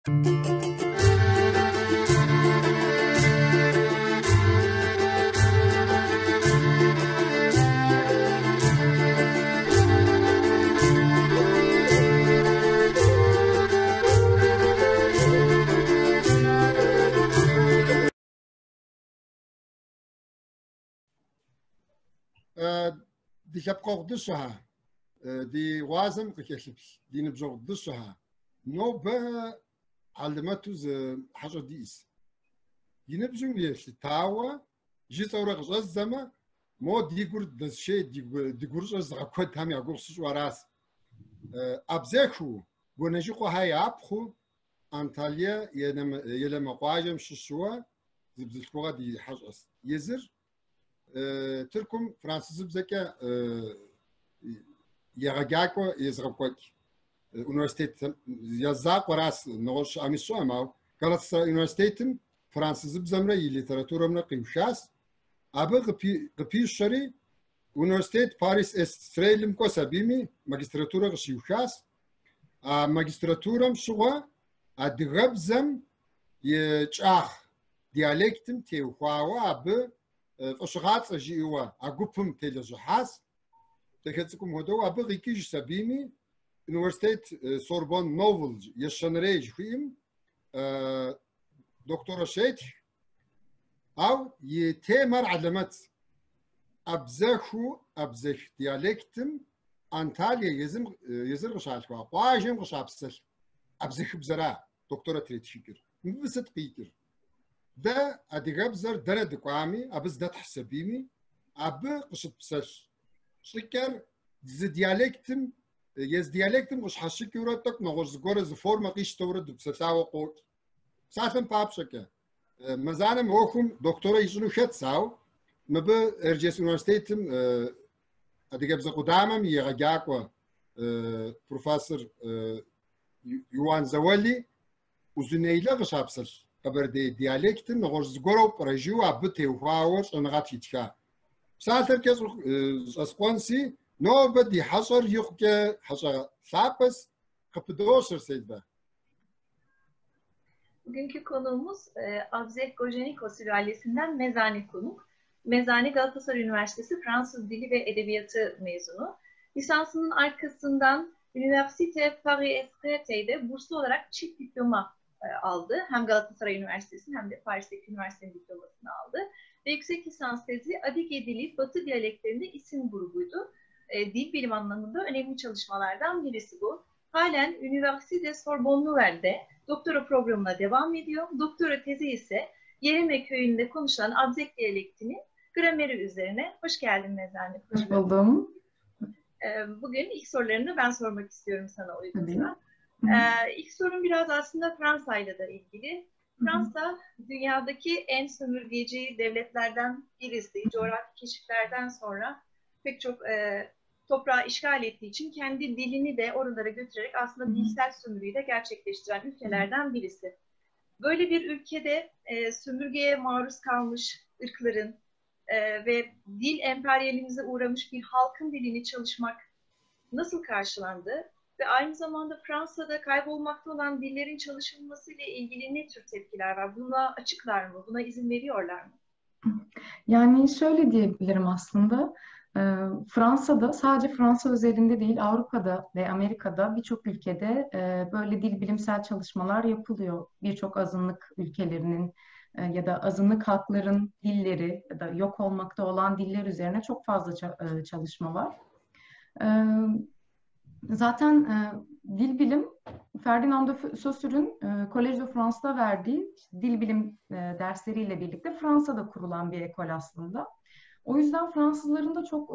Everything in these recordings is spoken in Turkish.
دي كابقو دسها دي وازم كيكلبس دي نبزو دسها نو با علماتوز حاجه ديس دي نبزو ليش تاوا جي صورق زما مو دي غور دشي دي غور زغكو تام يغوس وراس ابزكو بونجيكو هاي ابخو انطاليا يلم قواجم ششوا زبزلكو دي حاجه يزر تركم فرانسيز بزكا يغاكو يزغكوك üniversitet yazak varas noş amiso ama Galatasaray Üniversitetin Fransız bzamra literatüramna qimşas abi qpi şari üniversitet Paris Estrelim kosabimi magistratura qshiyushas a magistraturam şuğa adgabzam yçah diyalektim tevxawa abi qshğats jiwa agupum telejhas teketskum hodo abi qikij sabimi Üniversitet Sorbonne Novel yaşanırıcı film doktora şeyh av yetemar alamet abzeh diyalektim Antalya yazır qışalqa qajım qışapsıl abzeh bzara doktora tretşikir mübset qikir da adigabzar dara diqami abz da tahsabimi ab qışıpsıl şikar diyalektim Yes diyalektim uş haşik yuratak nağız gorez forma qiştawra dubsatawa qot. Saten papşaka. Mazanem okum doktora işinu xetsaw. Mbe Erciyes Üniversitetim adigabza qudamam yagaqwa profesör Yuan Zawali uzuneyla qışapsıl. Qaberde diyalektim nağız gorow praju ab tewxawr anqat yitxa. Saten kes asqonsi No بدي حصر يخجى حصر ثابس kapıdoşur seyde. Bugünkü konuğumuz Abzeh Gojeniko sülalesinden Mezani konuk. Mezani Galatasaray Üniversitesi Fransız Dili ve Edebiyatı mezunu. Lisansının arkasından Üniversite Paris Estrete'de burslu olarak çift diploma aldı. Hem Galatasaray Üniversitesi'nin hem de Paris'teki üniversitenin diplomasını aldı. Ve yüksek lisans tezi Adige Dili Batı diyaleklerinde isim grubuydu. Dil bilim anlamında önemli çalışmalardan birisi bu. Halen Üniversite Sorbonne Nouvelle'de doktora programına devam ediyor. Doktora tezi ise Yereme köyünde konuşulan Abzek diyalektinin grameri üzerine. Hoş geldin Mezani. Hoş buldum. Bugün ilk sorularını ben sormak istiyorum sana uygunsa. İlk sorum biraz aslında Fransa ile de ilgili. Fransa dünyadaki en sömürgeci devletlerden birisi. Coğrafi keşiflerden sonra pek çok toprağı işgal ettiği için kendi dilini de oralara götürerek aslında dilsel sömürüyü de gerçekleştiren ülkelerden birisi. Böyle bir ülkede sömürgeye maruz kalmış ırkların ve dil emperyalizme uğramış bir halkın dilini çalışmak nasıl karşılandı? Ve aynı zamanda Fransa'da kaybolmakta olan dillerin çalışılmasıyla ilgili ne tür tepkiler var? Buna açıklar mı? Buna izin veriyorlar mı? Yani şöyle diyebilirim aslında. Fransa'da sadece Fransa özelinde değil Avrupa'da ve Amerika'da birçok ülkede böyle dil bilimsel çalışmalar yapılıyor. Birçok azınlık ülkelerinin ya da azınlık halkların dilleri ya da yok olmakta olan diller üzerine çok fazla çalışma var. Zaten dil bilim Ferdinand de Saussure'ün Collège de France'da verdiği dil bilim dersleriyle birlikte Fransa'da kurulan bir ekol aslında. O yüzden Fransızların da çok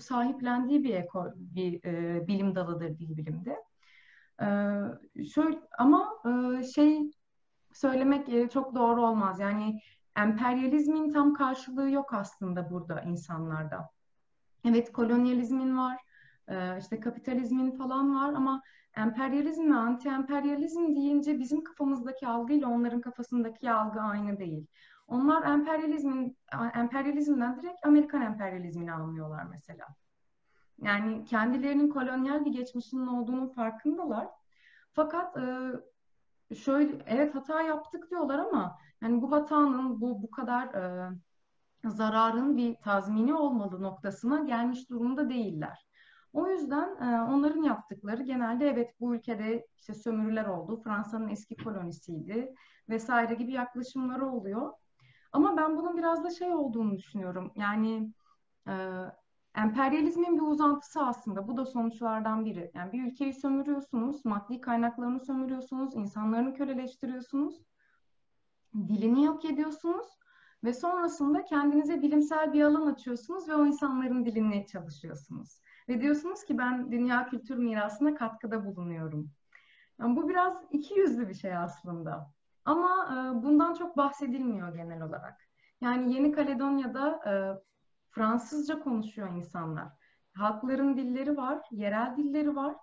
sahiplendiği bir ekol, bir bilim dalıdır dil bilimde. Ama söylemek çok doğru olmaz. Yani emperyalizmin tam karşılığı yok aslında burada insanlarda. Evet, kolonyalizmin var, işte kapitalizmin falan var ama emperyalizm ve anti-emperyalizm deyince bizim kafamızdaki algıyla onların kafasındaki algı aynı değil. Onlar emperyalizmden direkt Amerikan emperyalizmini anlıyorlar mesela. Yani kendilerinin kolonyal bir geçmişinin olduğunun farkındalar. Fakat şöyle, evet hata yaptık diyorlar ama yani bu hatanın bu kadar zararın bir tazmini olmalı noktasına gelmiş durumda değiller. O yüzden onların yaptıkları genelde evet bu ülkede işte sömürüler oldu, Fransa'nın eski kolonisiydi vesaire gibi yaklaşımları oluyor. Ama ben bunun biraz da şey olduğunu düşünüyorum. Yani e, emperyalizmin bir uzantısı aslında. Bu da sonuçlardan biri. Yani bir ülkeyi sömürüyorsunuz, maddi kaynaklarını sömürüyorsunuz, insanlarını köleleştiriyorsunuz, dilini yok ediyorsunuz ve sonrasında kendinize bilimsel bir alan açıyorsunuz ve o insanların dilini çalışıyorsunuz. Ve diyorsunuz ki ben dünya kültür mirasına katkıda bulunuyorum. Yani bu biraz ikiyüzlü bir şey aslında. Ama bundan çok bahsedilmiyor genel olarak. Yani Yeni Kaledonya'da Fransızca konuşuyor insanlar. Halkların dilleri var, yerel dilleri var.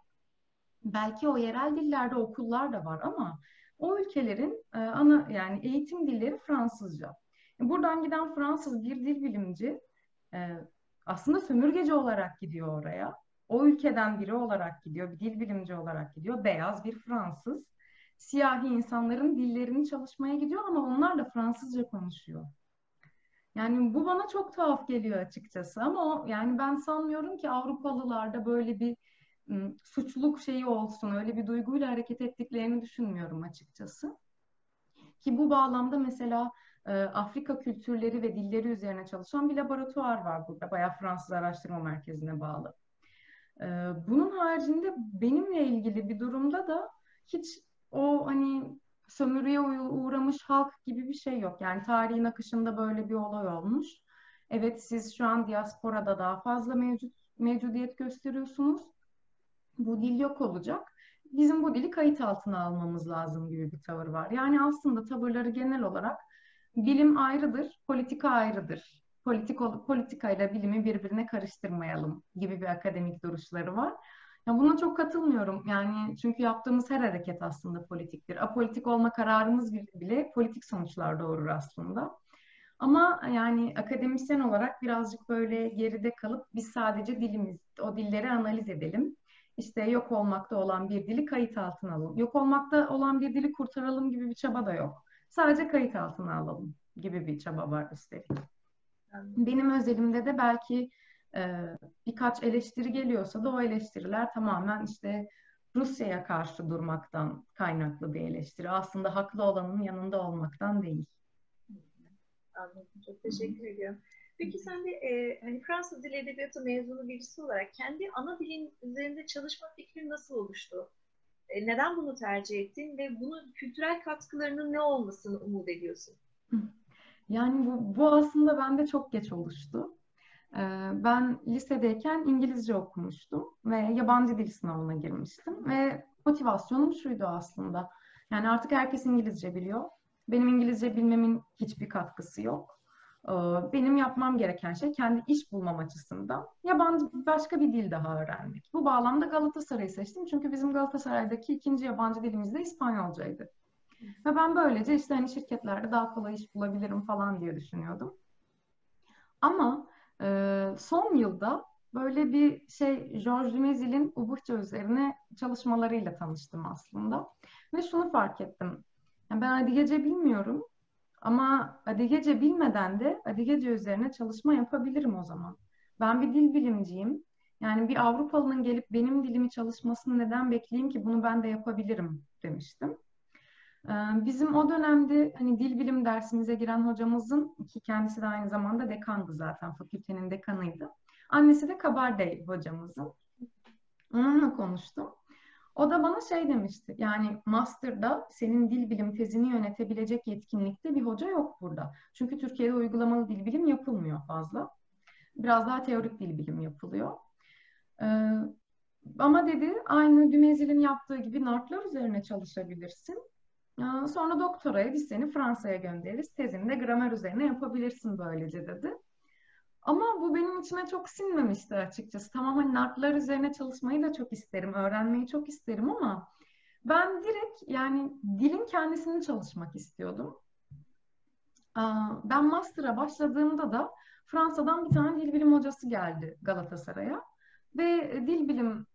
Belki o yerel dillerde okullar da var ama o ülkelerin ana yani eğitim dilleri Fransızca. Buradan giden Fransız bir dil bilimci e, aslında sömürgeci olarak gidiyor oraya. O ülkeden biri olarak gidiyor, bir dil bilimci olarak gidiyor. Beyaz bir Fransız. Siyahi insanların dillerini çalışmaya gidiyor ama onlar da Fransızca konuşuyor. Yani bu bana çok tuhaf geliyor açıkçası ama yani ben sanmıyorum ki Avrupalılarda böyle bir suçluluk şeyi olsun, öyle bir duyguyla hareket ettiklerini düşünmüyorum açıkçası. Ki bu bağlamda mesela Afrika kültürleri ve dilleri üzerine çalışan bir laboratuvar var burada, bayağı Fransız Araştırma Merkezi'ne bağlı. Bunun haricinde benimle ilgili bir durumda da hiç o hani sömürüye uğramış halk gibi bir şey yok. Yani tarihin akışında böyle bir olay olmuş. Evet siz şu an diasporada daha fazla mevcudiyet gösteriyorsunuz. Bu dil yok olacak. Bizim bu dili kayıt altına almamız lazım gibi bir tavır var. Yani aslında tavırları genel olarak bilim ayrıdır, politika ayrıdır. Politikayla bilimi birbirine karıştırmayalım gibi bir akademik duruşları var. Ya buna çok katılmıyorum. Yani çünkü yaptığımız her hareket aslında politiktir. Apolitik olma kararımız bile politik sonuçlar doğurur aslında. Ama yani akademisyen olarak birazcık böyle geride kalıp biz sadece o dilleri analiz edelim. İşte yok olmakta olan bir dili kayıt altına alalım. Yok olmakta olan bir dili kurtaralım gibi bir çaba da yok. Sadece kayıt altına alalım gibi bir çaba var üstelik. Benim özelimde de belki birkaç eleştiri geliyorsa da o eleştiriler tamamen işte Rusya'ya karşı durmaktan kaynaklı bir eleştiri. Aslında haklı olanın yanında olmaktan değil. Anladım. Çok teşekkür ediyorum. Peki sen de hani Fransız Dili Edebiyatı mezunu birisi olarak kendi ana dilin üzerinde çalışma fikrin nasıl oluştu? Neden bunu tercih ettin ve bunun kültürel katkılarının ne olmasını umut ediyorsun? Yani bu aslında bende çok geç oluştu. Ben lisedeyken İngilizce okumuştum ve yabancı dil sınavına girmiştim ve motivasyonum şuydu aslında. Yani artık herkes İngilizce biliyor. Benim İngilizce bilmemin hiçbir katkısı yok. Benim yapmam gereken şey kendi iş bulmam açısından yabancı başka bir dil daha öğrenmek. Bu bağlamda Galatasaray'ı seçtim çünkü bizim Galatasaray'daki ikinci yabancı dilimiz de İspanyolcaydı. Ve ben böylece işte hani şirketlerde daha kolay iş bulabilirim falan diye düşünüyordum. Ama son yılda böyle bir şey Georges Dumézil'in Ubuhça üzerine çalışmalarıyla tanıştım aslında. Ve şunu fark ettim. Yani ben Adigece bilmiyorum ama Adigece bilmeden de Adigece üzerine çalışma yapabilirim o zaman. Ben bir dil bilimciyim. Yani bir Avrupalı'nın gelip benim dilimi çalışmasını neden bekleyeyim ki bunu ben de yapabilirim demiştim. Bizim o dönemde hani dil bilim dersimize giren hocamızın ki kendisi de aynı zamanda dekandı zaten fakültenin dekanıydı. Annesi de Kabardey hocamızın. Onunla konuştum. O da bana şey demişti. Yani master'da senin dil bilim tezini yönetebilecek yetkinlikte bir hoca yok burada. Çünkü Türkiye'de uygulamalı dil bilim yapılmıyor fazla. Biraz daha teorik dil bilim yapılıyor. Ama dedi aynı Dumezil'in yaptığı gibi nartlar üzerine çalışabilirsin. Sonra doktoraya biz seni Fransa'ya göndeririz. Tezini de gramer üzerine yapabilirsin böylece dedi. Ama bu benim içime çok sinmemişti açıkçası. Tamam hani nartlar üzerine çalışmayı da çok isterim, öğrenmeyi çok isterim ama ben direkt yani dilin kendisini çalışmak istiyordum. Ben master'a başladığımda da Fransa'dan bir tane dil bilim hocası geldi Galatasaray'a ve dil bilim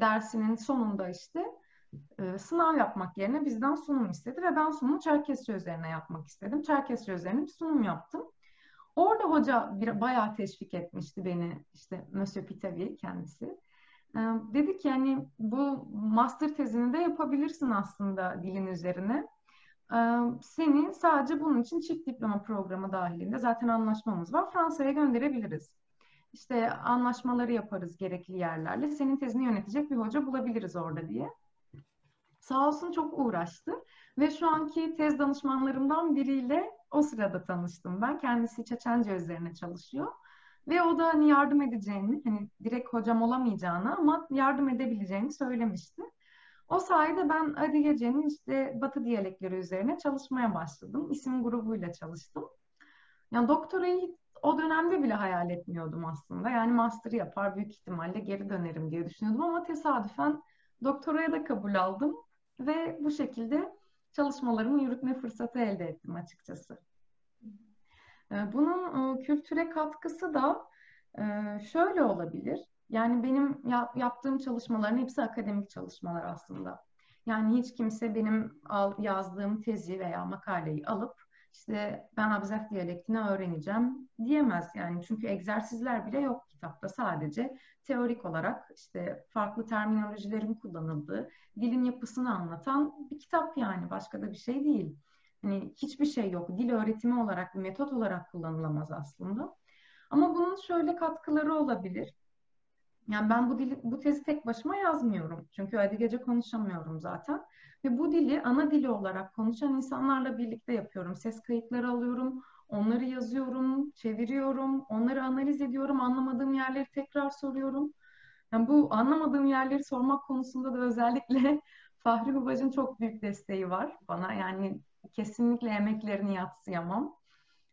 dersinin sonunda işte Sınav yapmak yerine bizden sunum istedi ve ben sunumu Çerkesçe üzerine yapmak istedim. Çerkesçe üzerine bir sunum yaptım. Orada hoca bayağı teşvik etmişti beni, işte Monsieur Pitavi kendisi. Dedi ki yani bu master tezini de yapabilirsin aslında dilin üzerine. Seni sadece bunun için çift diploma programı dahilinde, zaten anlaşmamız var, Fransa'ya gönderebiliriz. İşte anlaşmaları yaparız gerekli yerlerle. Senin tezini yönetecek bir hoca bulabiliriz orada diye. Sağ olsun çok uğraştı ve şu anki tez danışmanlarımdan biriyle o sırada tanıştım ben. Kendisi Çeçence üzerine çalışıyor ve o da hani yardım edeceğini, hani direkt hocam olamayacağını ama yardım edebileceğini söylemişti. O sayede ben Adige işte Batı diyalekleri üzerine çalışmaya başladım. İsim grubuyla çalıştım. Yani doktorayı o dönemde bile hayal etmiyordum aslında. Yani master'ı yapar büyük ihtimalle geri dönerim diye düşünüyordum ama tesadüfen doktoraya da kabul aldım ve bu şekilde çalışmalarımı yürütme fırsatı elde ettim açıkçası. Bunun kültüre katkısı da şöyle olabilir. Yani benim yaptığım çalışmaların hepsi akademik çalışmalar aslında. Yani hiç kimse benim yazdığım tezi veya makaleyi alıp işte ben Abzak diyalektini öğreneceğim diyemez. Yani çünkü egzersizler bile yok kitapta. Sadece teorik olarak işte farklı terminolojilerin kullanıldığı, dilin yapısını anlatan bir kitap, yani başka da bir şey değil. Hani hiçbir şey yok. Dil öğretimi olarak, bir metot olarak kullanılamaz aslında. Ama bunun şöyle katkıları olabilir. Yani ben bu tezi tek başıma yazmıyorum. Çünkü Adigece konuşamıyorum zaten. Ve bu dili ana dili olarak konuşan insanlarla birlikte yapıyorum. Ses kayıtları alıyorum, onları yazıyorum, çeviriyorum, onları analiz ediyorum, anlamadığım yerleri tekrar soruyorum. Yani bu anlamadığım yerleri sormak konusunda da özellikle Fahri Hubac'ın çok büyük desteği var bana. Yani kesinlikle emeklerini yadsıyamam.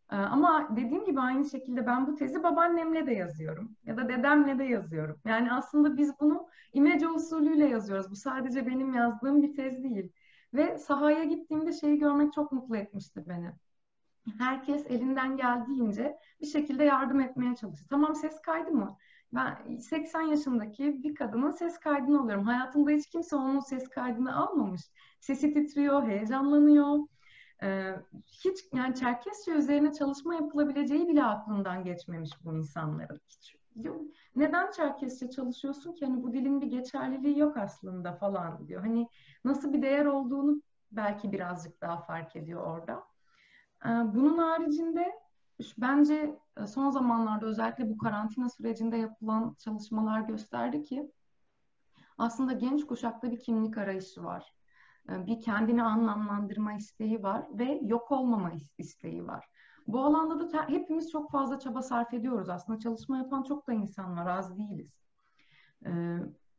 Ama dediğim gibi aynı şekilde ben bu tezi babaannemle de yazıyorum ya da dedemle de yazıyorum. Yani aslında biz bunu imece usulüyle yazıyoruz. Bu sadece benim yazdığım bir tez değil. Ve sahaya gittiğimde şeyi görmek çok mutlu etmişti beni. Herkes elinden geldiğince bir şekilde yardım etmeye çalışıyor. Tamam, ses kaydı mı? Ben 80 yaşındaki bir kadının ses kaydını alıyorum. Hayatımda hiç kimse onun ses kaydını almamış. Sesi titriyor, heyecanlanıyor. Ee, Hiç yani Çerkesçe üzerine çalışma yapılabileceği bile aklından geçmemiş bu insanların. Hiç, diyor, neden Çerkesçe çalışıyorsun ki? Hani bu dilin bir geçerliliği yok aslında falan diyor. Hani nasıl bir değer olduğunu belki birazcık daha fark ediyor orada. Bunun haricinde bence son zamanlarda özellikle bu karantina sürecinde yapılan çalışmalar gösterdi ki aslında genç kuşakta bir kimlik arayışı var. Bir kendini anlamlandırma isteği var ve yok olmama isteği var. Bu alanda da hepimiz çok fazla çaba sarf ediyoruz. Aslında çalışma yapan çok da insan var, az değiliz.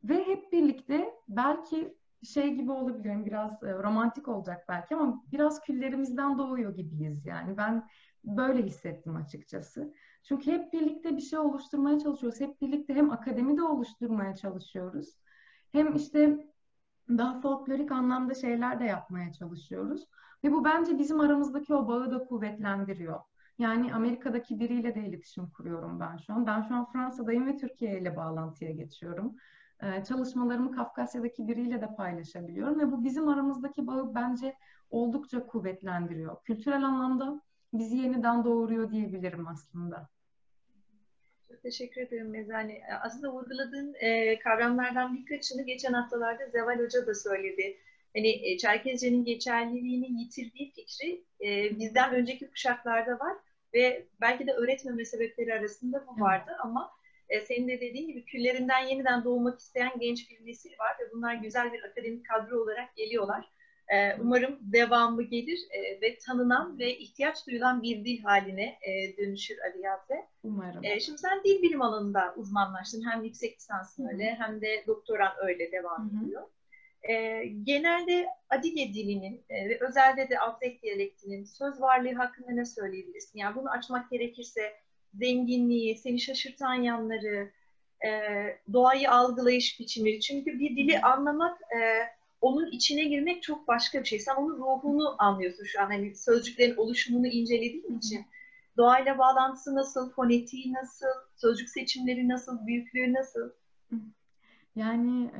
Ve hep birlikte belki şey gibi olabilir, biraz romantik olacak belki ama biraz küllerimizden doğuyor gibiyiz yani. Ben böyle hissettim açıkçası. Çünkü hep birlikte bir şey oluşturmaya çalışıyoruz. Hep birlikte hem akademide oluşturmaya çalışıyoruz. Hem işte daha folklorik anlamda şeyler de yapmaya çalışıyoruz. Ve bu bence bizim aramızdaki o bağı da kuvvetlendiriyor. Yani Amerika'daki biriyle de iletişim kuruyorum ben şu an. Ben şu an Fransa'dayım ve Türkiye ile bağlantıya geçiyorum. Çalışmalarımı Kafkasya'daki biriyle de paylaşabiliyorum ve bu bizim aramızdaki bağı bence oldukça kuvvetlendiriyor. Kültürel anlamda bizi yeniden doğuruyor diyebilirim aslında. Çok teşekkür ederim Mezani. Aslında vurguladığın kavramlardan birkaçını geçen haftalarda Zeval Hoca da söyledi. Hani Çerkezce'nin geçerliliğini yitirdiği fikri bizden önceki kuşaklarda var ve belki de öğretmeme sebepleri arasında bu vardı ama senin de dediğin gibi küllerinden yeniden doğmak isteyen genç bir nesil var ve bunlar güzel bir akademik kadro olarak geliyorlar. Umarım devamı gelir ve tanınan ve ihtiyaç duyulan bir dil haline dönüşür Aliyaze. Umarım. Şimdi sen dil bilim alanında uzmanlaştın. Hem yüksek lisansın öyle hem de doktoran öyle devam ediyor. Genelde Adige dilinin ve özelde de Altek diyalektinin söz varlığı hakkında ne söyleyebilirsin? Yani bunu açmak gerekirse zenginliği, seni şaşırtan yanları, doğayı algılayış biçimleri. Çünkü bir dili anlamak, onun içine girmek çok başka bir şey. Sen onun ruhunu anlıyorsun şu an. Hani sözcüklerin oluşumunu incelediğin için. Doğayla bağlantısı nasıl, fonetiği nasıl, sözcük seçimleri nasıl, büyüklüğü nasıl? Yani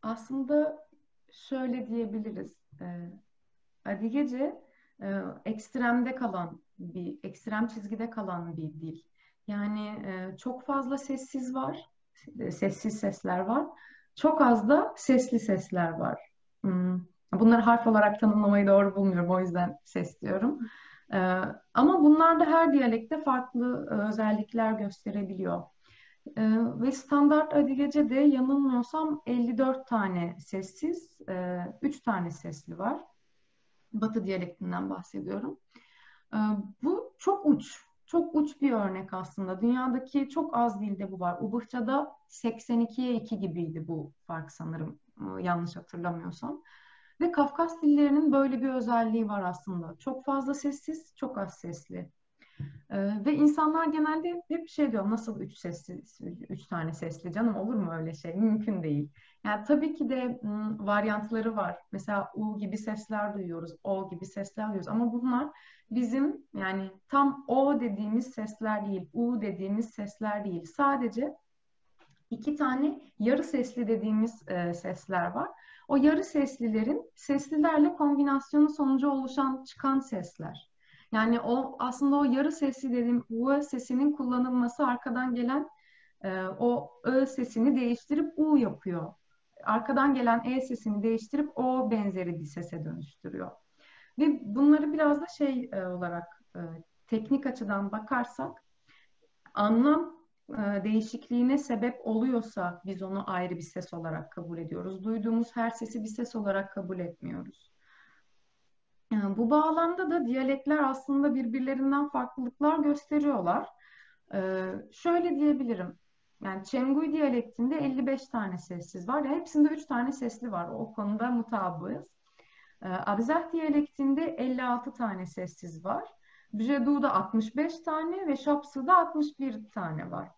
Aslında şöyle diyebiliriz. Adigece ekstremde kalan ekstrem çizgide kalan bir dil. Yani çok fazla sessiz var, sessiz sesler var. Çok az da sesli sesler var. Bunları harf olarak tanımlamayı doğru bulmuyorum, o yüzden ses diyorum. E, Ama bunlar da her diyalekte farklı özellikler gösterebiliyor. Ve standart Adigece'de yanılmıyorsam 54 tane sessiz, 3 tane sesli var. Batı diyalektinden bahsediyorum. Bu çok uç bir örnek aslında. Dünyadaki çok az dilde bu var. Ubıhça'da 82'ye 2 gibiydi bu fark sanırım, yanlış hatırlamıyorsam. Ve Kafkas dillerinin böyle bir özelliği var aslında. Çok fazla sessiz, çok az sesli. Ve insanlar genelde hep şey diyor, nasıl üç tane sesli canım, olur mu öyle şey? Mümkün değil. Yani tabii ki de varyantları var. Mesela U gibi sesler duyuyoruz, O gibi sesler duyuyoruz. Ama bunlar bizim yani tam O dediğimiz sesler değil, U dediğimiz sesler değil. Sadece iki tane yarı sesli dediğimiz sesler var. O yarı seslilerin seslilerle kombinasyonu sonucu oluşan çıkan sesler. Yani o aslında o yarı sesli dediğim U sesinin kullanılması arkadan gelen o Ö sesini değiştirip U yapıyor. Arkadan gelen E sesini değiştirip O benzeri bir sese dönüştürüyor. Ve bunları biraz da olarak teknik açıdan bakarsak anlam değişikliğine sebep oluyorsa biz onu ayrı bir ses olarak kabul ediyoruz. Duyduğumuz her sesi bir ses olarak kabul etmiyoruz. Bu bağlamda da diyalekler aslında birbirlerinden farklılıklar gösteriyorlar. Şöyle diyebilirim. Yani Çemgui diyalektinde 55 tane sessiz var. Hepsinde 3 tane sesli var. O konuda mutabığız. Abzeh diyalektinde 56 tane sessiz var. Bjedu'da 65 tane ve Şapsı'da 61 tane var.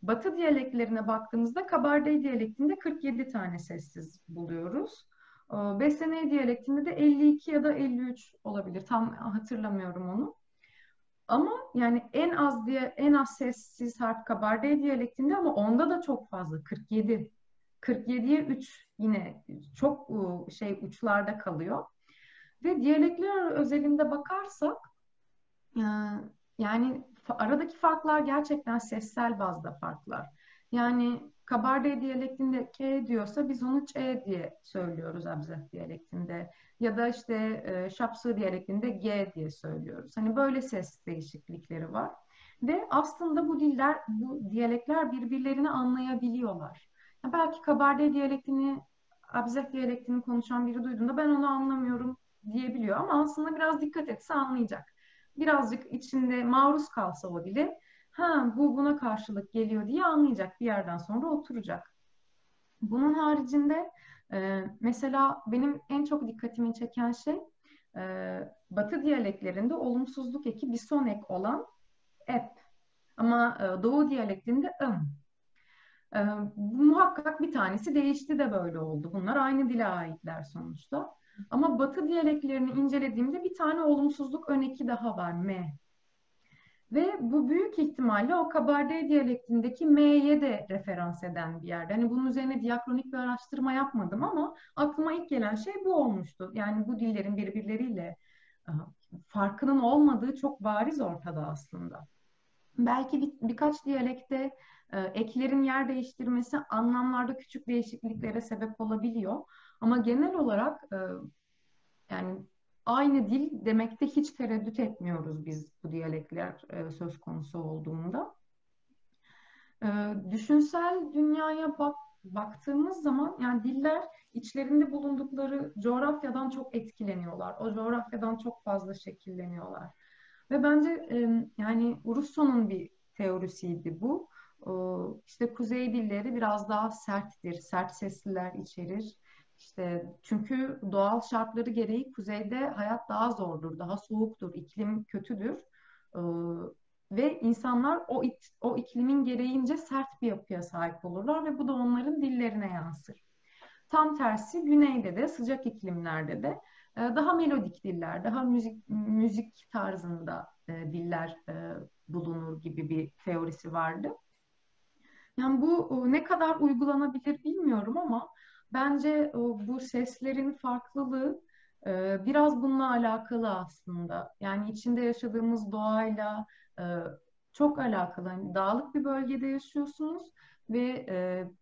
Batı diyaleklerine baktığımızda Kabardey diyalektinde 47 tane sessiz buluyoruz. Besleney diyalektinde de 52 ya da 53 olabilir. Tam hatırlamıyorum onu. Ama yani en az sessiz harf Kabardey diyalektinde, ama onda da çok fazla, 47. 47'ye 3 yine çok uçlarda kalıyor. Ve diyalekler özelinde bakarsak yani aradaki farklar gerçekten sessel bazda farklar. Yani Kabardey diyalektinde K diyorsa biz onu Ç diye söylüyoruz Abzeh diyalektinde. Ya da işte Şapsı diyalektinde G diye söylüyoruz. Hani böyle ses değişiklikleri var. Ve aslında bu diyalekler birbirlerini anlayabiliyorlar. Ya belki Kabardey diyalektini, Abzeh diyalektini konuşan biri duyduğunda ben onu anlamıyorum diyebiliyor. Ama aslında biraz dikkat etse anlayacak. Birazcık içinde maruz kalsa o bile, ha bu buna karşılık geliyor diye anlayacak, bir yerden sonra oturacak. Bunun haricinde mesela benim en çok dikkatimi çeken şey Batı diyaleklerinde olumsuzluk eki bir son ek olan ep, ama Doğu diyalektinde muhakkak bir tanesi değişti de böyle oldu. Bunlar aynı dile aitler sonuçta. Ama Batı diyaleklerini incelediğimde bir tane olumsuzluk ön eki daha var, M. Ve bu büyük ihtimalle o Kabardey diyalektindeki M'ye de referans eden bir yerde. Hani bunun üzerine diakronik bir araştırma yapmadım ama aklıma ilk gelen şey bu olmuştu. Yani bu dillerin birbirleriyle farkının olmadığı çok bariz ortada aslında. Belki birkaç diyalekte eklerin yer değiştirmesi anlamlarda küçük değişikliklere sebep olabiliyor. Ama genel olarak yani aynı dil demekte hiç tereddüt etmiyoruz biz bu diyalekler söz konusu olduğunda. Düşünsel dünyaya baktığımız zaman yani diller içlerinde bulundukları coğrafyadan çok etkileniyorlar. O coğrafyadan çok fazla şekilleniyorlar. Ve bence yani Russo'nun bir teorisiydi bu. İşte kuzey dilleri biraz daha serttir, sert sesliler içerir. İşte çünkü doğal şartları gereği kuzeyde hayat daha zordur, daha soğuktur, iklim kötüdür. Ve insanlar o iklimin gereğince sert bir yapıya sahip olurlar ve bu da onların dillerine yansır. Tam tersi güneyde de, sıcak iklimlerde de daha melodik diller, daha müzik tarzında diller bulunur gibi bir teorisi vardı. Yani bu ne kadar uygulanabilir bilmiyorum ama Bence bu seslerin farklılığı biraz bununla alakalı aslında. Yani içinde yaşadığımız doğayla e, çok alakalı. Hani dağlık bir bölgede yaşıyorsunuz ve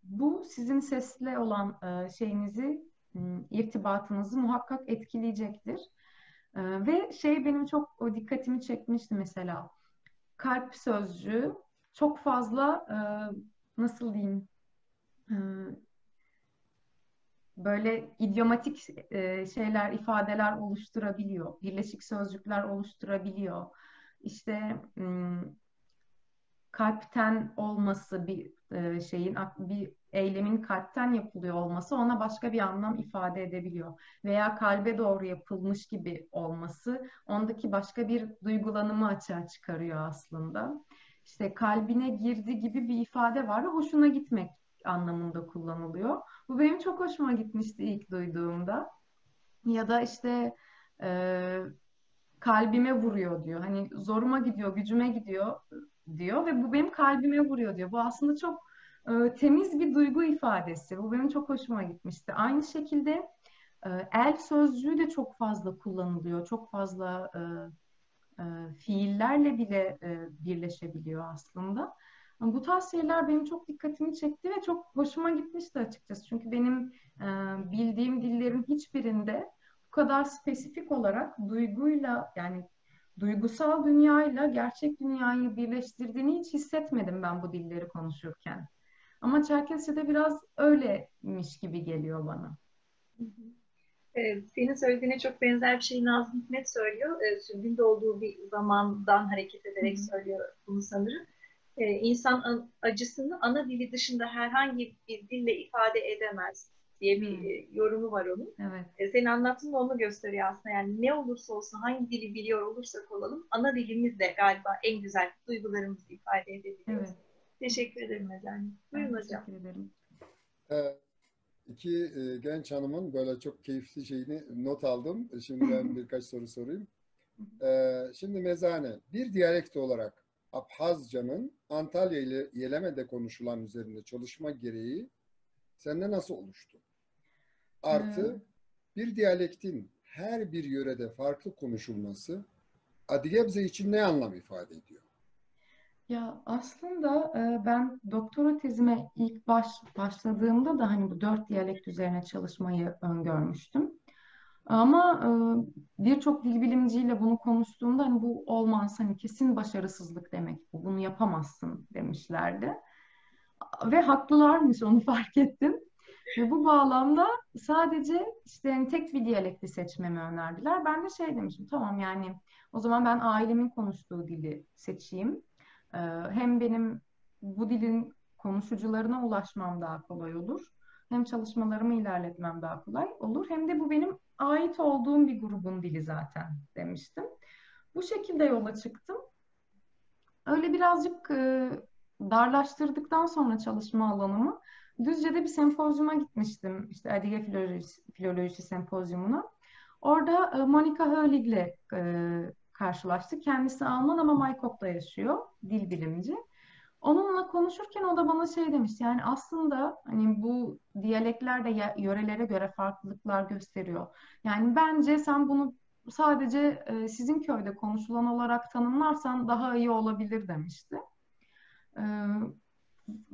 bu sizin sesle olan şeyinizi, irtibatınızı muhakkak etkileyecektir. Ve şey benim çok o dikkatimi çekmişti mesela. Kalp sözcüğü çok fazla nasıl diyeyim, e, böyle idiomatik şeyler, ifadeler oluşturabiliyor. Birleşik sözcükler oluşturabiliyor. İşte kalpten olması bir şeyin, bir eylemin kalpten yapılıyor olması ona başka bir anlam ifade edebiliyor. Veya kalbe doğru yapılmış gibi olması ondaki başka bir duygulanımı açığa çıkarıyor aslında. İşte kalbine girdi gibi bir ifade var ve hoşuna gitmek anlamında kullanılıyor. Bu benim çok hoşuma gitmişti ilk duyduğumda. Ya da işte e, kalbime vuruyor diyor. Hani zoruma gidiyor, gücüme gidiyor diyor ve bu benim kalbime vuruyor diyor. Bu aslında çok temiz bir duygu ifadesi. Bu benim çok hoşuma gitmişti. Aynı şekilde el sözcüğü de çok fazla kullanılıyor. Çok fazla fiillerle bile birleşebiliyor aslında. Bu tarz şeyler benim çok dikkatimi çekti ve çok hoşuma gitmişti açıkçası. Çünkü benim bildiğim dillerin hiçbirinde bu kadar spesifik olarak duyguyla, yani duygusal dünyayla gerçek dünyayı birleştirdiğini hiç hissetmedim ben bu dilleri konuşurken. Ama Çerkesçe'de biraz öyleymiş gibi geliyor bana. Senin söylediğine çok benzer bir şeyi Nazım Hikmet söylüyor. Sürgünde olduğu bir zamandan hareket Hı ederek hı. söylüyor bunu sanırım. İnsan acısını ana dili dışında herhangi bir dille ifade edemez diye bir Hı, yorumu var onun. evet, Senin anlattığın da onu gösteriyor aslında. Yani ne olursa olsun, hangi dili biliyor olursak olalım, ana dilimizle galiba en güzel duygularımızı ifade edebiliyoruz. evet. Teşekkür ederim Ezel. Ben Buyurun hocam. teşekkür ederim. İki genç hanımın böyle çok keyifli şeyini not aldım. Şimdi ben birkaç soru sorayım. Şimdi Mezane, bir diyalekt olarak Abhazcanın Antalya ile Yeleme'de konuşulan üzerinde çalışma gereği sende nasıl oluştu? Ee, Artı bir diyalektin her bir yörede farklı konuşulması Adıgebze için ne anlam ifade ediyor? Ya aslında ben doktora tezime ilk başladığımda da hani bu 4 diyalekt üzerine çalışmayı öngörmüştüm. Ama birçok dil bilimciyle bunu konuştuğumda hani bu olmaz, hani kesin başarısızlık demek bu, bunu yapamazsın demişlerdi. Ve haklılarmış, onu fark ettim. Ve bu bağlamda sadece işte yani tek bir diyalekti seçmemi önerdiler. Ben de şey demişim, tamam yani o zaman ben ailemin konuştuğu dili seçeyim. Hem benim bu dilin konuşucularına ulaşmam daha kolay olur. Hem çalışmalarımı ilerletmem daha kolay olur. Hem de bu benim ait olduğum bir grubun dili zaten demiştim. Bu şekilde yola çıktım. Öyle birazcık darlaştırdıktan sonra çalışma alanımı Düzce'de bir sempozyuma gitmiştim. İşte Adige Filolojisi Sempozyumuna. Orada Monika Hölig'le karşılaştık. Kendisi Alman ama Maykop'ta yaşıyor. Dil bilimci. Onunla konuşurken o da bana şey demiş. Yani aslında hani bu diyalekler de yörelere göre farklılıklar gösteriyor. Yani bence sen bunu sadece sizin köyde konuşulan olarak tanımlarsan daha iyi olabilir demişti. E,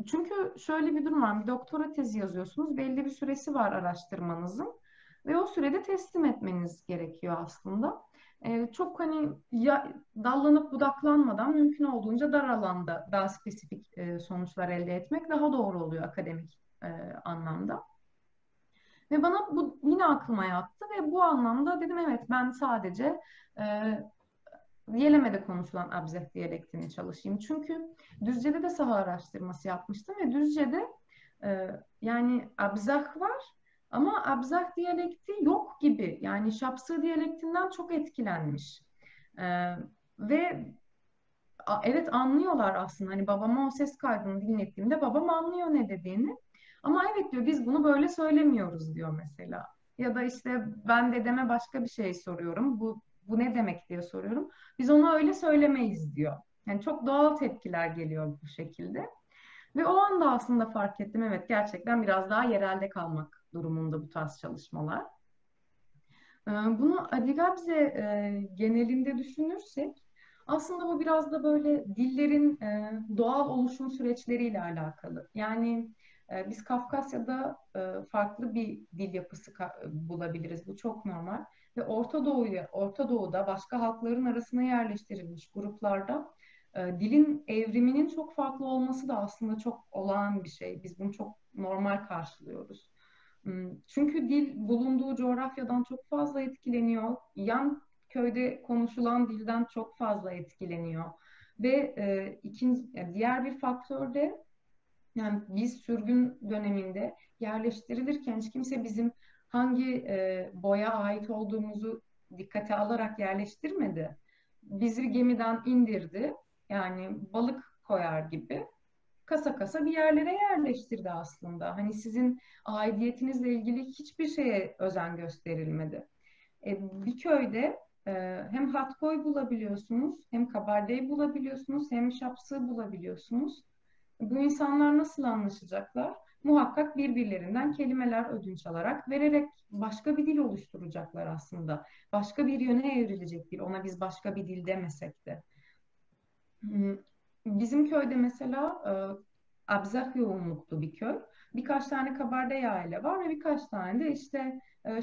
Çünkü şöyle bir durum var. Bir doktora tezi yazıyorsunuz. Belli bir süresi var araştırmanızın. Ve o sürede teslim etmeniz gerekiyor aslında. Çok hani dallanıp budaklanmadan mümkün olduğunca dar alanda daha spesifik sonuçlar elde etmek daha doğru oluyor akademik anlamda. Ve bana bu yine aklıma yattı ve bu anlamda dedim evet ben sadece e, Yeleme'de konuşulan Abzeh diyalektini çalışayım. Çünkü Düzce'de de saha araştırması yapmıştım ve Düzce'de yani Abzah var ama Abzah diyalekti yok gibi. Yani Şapsı diyalektinden çok etkilenmiş. Ve evet anlıyorlar aslında. Hani babama o ses kaydını dinlettiğimde babam anlıyor ne dediğini. Ama evet diyor biz bunu böyle söylemiyoruz diyor mesela. Ya da işte ben dedeme başka bir şey soruyorum. Bu ne demek diye soruyorum. Biz onu öyle söylemeyiz diyor. Yani çok doğal tepkiler geliyor bu şekilde. Ve o anda aslında fark ettim evet gerçekten biraz daha yerelde kalmak durumunda bu tarz çalışmalar. Bunu Adigabze genelinde düşünürsek aslında bu biraz da böyle dillerin doğal oluşum süreçleriyle alakalı. Yani biz Kafkasya'da farklı bir dil yapısı bulabiliriz. Bu çok normal. Ve Orta Doğu'da başka halkların arasına yerleştirilmiş gruplarda dilin evriminin çok farklı olması da aslında çok olağan bir şey. Biz bunu çok normal karşılıyoruz. Çünkü dil bulunduğu coğrafyadan çok fazla etkileniyor. Yan köyde konuşulan dilden çok fazla etkileniyor. Ve diğer bir faktör de yani biz sürgün döneminde yerleştirilirken hiç kimse bizim hangi boya ait olduğumuzu dikkate alarak yerleştirmedi. Bizi gemiden indirdi. Yani balık koyar gibi kasa kasa bir yerlere yerleştirdi aslında. Hani sizin aidiyetinizle ilgili hiçbir şeye özen gösterilmedi. Bir köyde hem Hatkoy bulabiliyorsunuz, hem Kabardey bulabiliyorsunuz, hem Şapsı bulabiliyorsunuz. Bu insanlar nasıl anlaşacaklar? Muhakkak birbirlerinden kelimeler ödünç alarak, vererek başka bir dil oluşturacaklar aslında. Başka bir yöne evrilecek dil. Ona biz başka bir dil demesek de. Bizim köyde mesela Abzak yoğunluklu bir köy. Birkaç tane Kabardey aile var ve birkaç tane de işte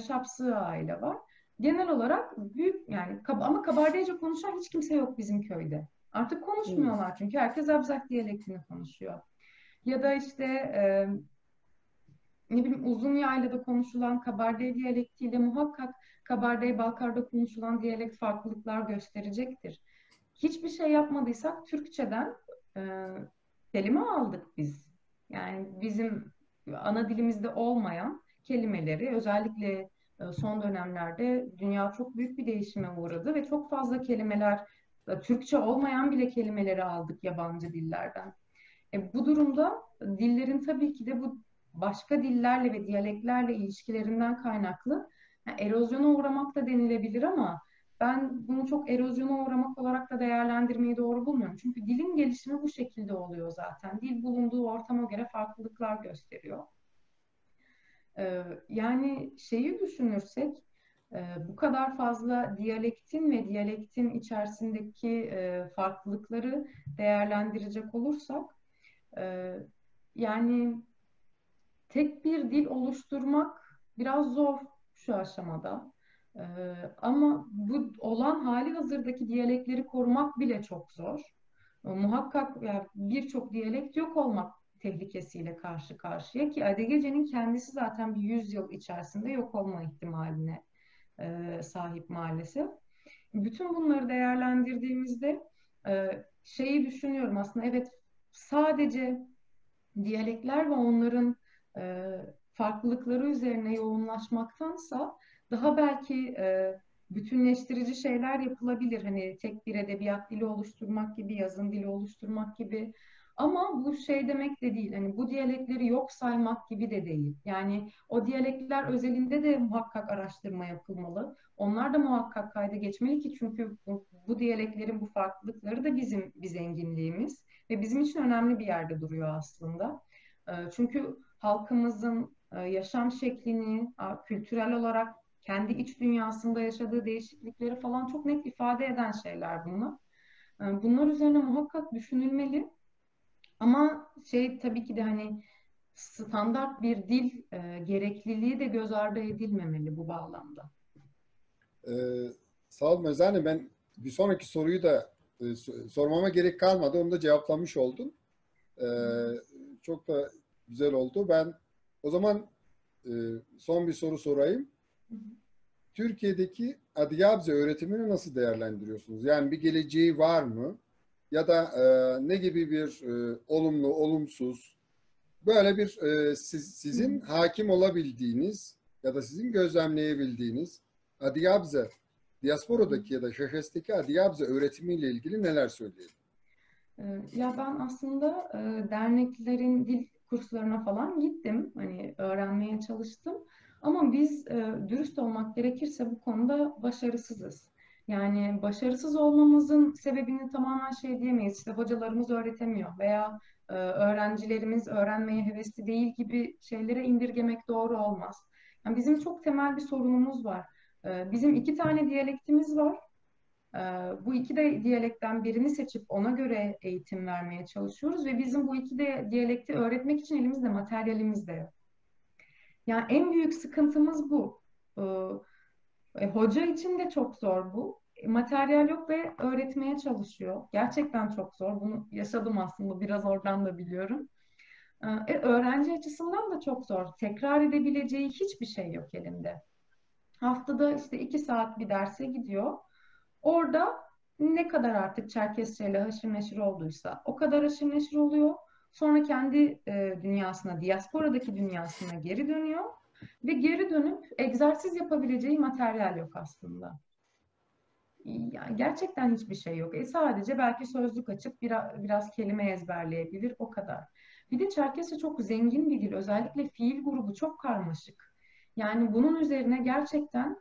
Şapsı aile var. Genel olarak büyük yani ama Kabardeyce konuşan hiç kimse yok bizim köyde. Artık konuşmuyorlar çünkü herkes Abzak diyalektini konuşuyor. Ya da işte ne bileyim uzun yaylada konuşulan Kabardey diyalektiyle muhakkak Kabardey-Balkar'da konuşulan diyalekt farklılıklar gösterecektir. Hiçbir şey yapmadıysak Türkçeden kelime aldık biz. Yani bizim ana dilimizde olmayan kelimeleri özellikle son dönemlerde dünya çok büyük bir değişime uğradı ve çok fazla kelimeler, Türkçe olmayan bile kelimeleri aldık yabancı dillerden. Bu durumda dillerin tabii ki de bu başka dillerle ve diyaleklerle ilişkilerinden kaynaklı erozyona uğramak da denilebilir ama ben bunu çok erozyona uğramak olarak da değerlendirmeyi doğru bulmuyorum. Çünkü dilin gelişimi bu şekilde oluyor zaten. Dil bulunduğu ortama göre farklılıklar gösteriyor. Yani şeyi düşünürsek bu kadar fazla diyalektin ve diyalektin içerisindeki farklılıkları değerlendirecek olursak yani tek bir dil oluşturmak biraz zor şu aşamada. Ama bu olan hali hazırdaki diyalekleri korumak bile çok zor. Muhakkak yani birçok diyalekt yok olmak tehlikesiyle karşı karşıya ki Adegece'nin kendisi zaten bir 100 yıl içerisinde yok olma ihtimaline sahip maalesef. Bütün bunları değerlendirdiğimizde şeyi düşünüyorum aslında evet sadece diyalekler ve onların farklılıkları üzerine yoğunlaşmaktansa daha belki bütünleştirici şeyler yapılabilir. Hani tek bir edebiyat dili oluşturmak gibi, yazım dili oluşturmak gibi. Ama bu şey demek de değil. Hani bu diyalekleri yok saymak gibi de değil. Yani o diyalekler özelinde de muhakkak araştırma yapılmalı. Onlar da muhakkak kayda geçmeli ki çünkü bu diyaleklerin bu farklılıkları da bizim bir zenginliğimiz ve bizim için önemli bir yerde duruyor aslında. Çünkü halkımızın yaşam şeklini, kültürel olarak kendi iç dünyasında yaşadığı değişiklikleri falan çok net ifade eden şeyler bunlar. Bunlar üzerine muhakkak düşünülmeli. Ama şey tabii ki de hani standart bir dil gerekliliği de göz ardı edilmemeli bu bağlamda. Sağ olun Özane. Ben bir sonraki soruyu da sormama gerek kalmadı. Onu da cevaplamış oldun. Çok da güzel oldu. Ben o zaman son bir soru sorayım. Türkiye'deki Adıyamanca öğretimini nasıl değerlendiriyorsunuz? Yani bir geleceği var mı? Ya da ne gibi bir olumlu, olumsuz böyle bir sizin hakim olabildiğiniz ya da sizin gözlemleyebildiğiniz Adıyamanca diasporadaki ya da Şeşes'teki Adıyamanca öğretimiyle ilgili neler söyleyelim? Ya ben aslında derneklerin dil kurslarına falan gittim. Hani öğrenmeye çalıştım. Ama biz dürüst olmak gerekirse bu konuda başarısızız. Yani başarısız olmamızın sebebini tamamen şey diyemeyiz. İşte hocalarımız öğretemiyor veya öğrencilerimiz öğrenmeye hevesli değil gibi şeylere indirgemek doğru olmaz. Yani bizim çok temel bir sorunumuz var. Bizim 2 tane diyalektimiz var. Bu 2 de diyalekten birini seçip ona göre eğitim vermeye çalışıyoruz ve bizim bu 2 de diyalekti öğretmek için elimizde materyalimiz de yok. Yani en büyük sıkıntımız bu. Hoca için de çok zor bu. Materyal yok ve öğretmeye çalışıyor. Gerçekten çok zor. Bunu yaşadım aslında. Biraz oradan da biliyorum. Öğrenci açısından da çok zor. Tekrar edebileceği hiçbir şey yok elinde. Haftada işte 2 saat bir derse gidiyor. Orada ne kadar artık Çerkesçe ile haşır neşir olduysa o kadar haşır neşir oluyor. Sonra kendi dünyasına, diasporadaki dünyasına geri dönüyor. Ve geri dönüp egzersiz yapabileceği materyal yok aslında. Yani gerçekten hiçbir şey yok. Sadece belki sözlük açıp biraz kelime ezberleyebilir, o kadar. Bir de Çerkesçe çok zengin bir dil. Özellikle fiil grubu çok karmaşık. Yani bunun üzerine gerçekten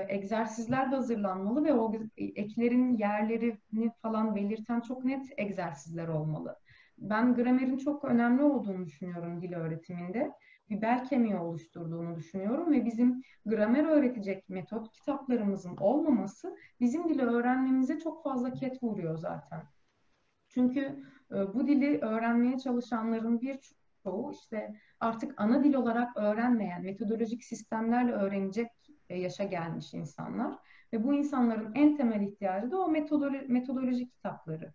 egzersizler de hazırlanmalı ve o eklerin yerlerini falan belirten çok net egzersizler olmalı. Ben gramerin çok önemli olduğunu düşünüyorum dil öğretiminde. Bir bel kemiği oluşturduğunu düşünüyorum ve bizim gramer öğretecek metot kitaplarımızın olmaması bizim dili öğrenmemize çok fazla ket vuruyor zaten. Çünkü bu dili öğrenmeye çalışanların birçoğu işte artık ana dil olarak öğrenmeyen, metodolojik sistemlerle öğrenecek yaşa gelmiş insanlar. Ve bu insanların en temel ihtiyacı da o metodoloji kitapları.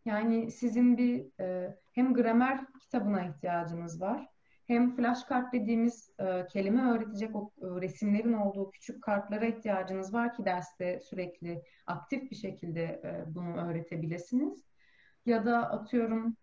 Yani sizin bir hem gramer kitabına ihtiyacınız var, hem flashkart dediğimiz kelime öğretecek o resimlerin olduğu küçük kartlara ihtiyacınız var ki derste sürekli aktif bir şekilde bunu öğretebilirsiniz. Ya da atıyorum